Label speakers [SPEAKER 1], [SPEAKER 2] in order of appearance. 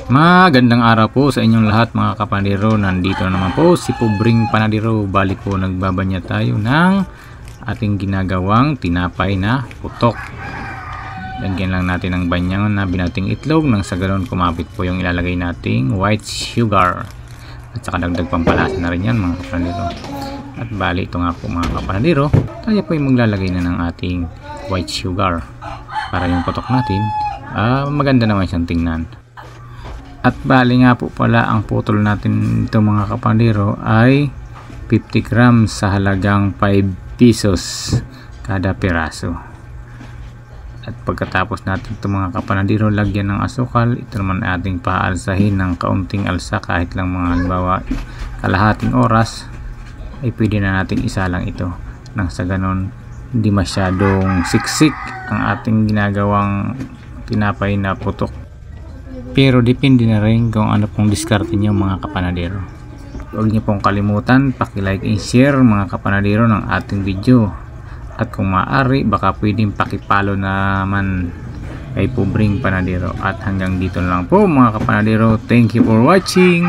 [SPEAKER 1] Magandang araw po sa inyong lahat mga kapanadero. Nandito na naman po si Pobreng Panadero. Balik po nagbabanya tayo ng ating ginagawang tinapay na putok. Lagyan lang natin ng banyang na binating itlog nang sa ganoon kumapit po yung ilalagay nating white sugar. At saka dagdag pampalasa na rin yan mga kapanadero. At bali ito nga po mga kapanadero, tayo po yung maglalagay na ng ating white sugar para yung putok natin maganda naman siyang tingnan. At bali nga po pala ang putol natin ito mga kapanadero ay 50 grams sa halagang 5 pesos kada piraso. At pagkatapos natin ito mga kapanadero lagyan ng asukal, ito naman ating paalsahin ng kaunting alsa kahit lang mga halimbawa kalahating oras ay pwede na natin isa lang ito nang sa ganon hindi masyadong siksik ang ating ginagawang tinapay na putok. Pero depende na rin kung ano pong diskarte nyo mga kapanadero. Huwag nyo pong kalimutan paki-like and share mga kapanadero ng ating video. At kung maaari baka pwedeng pakipalo naman kay Pobreng Panadero. At hanggang dito lang po mga kapanadero. Thank you for watching.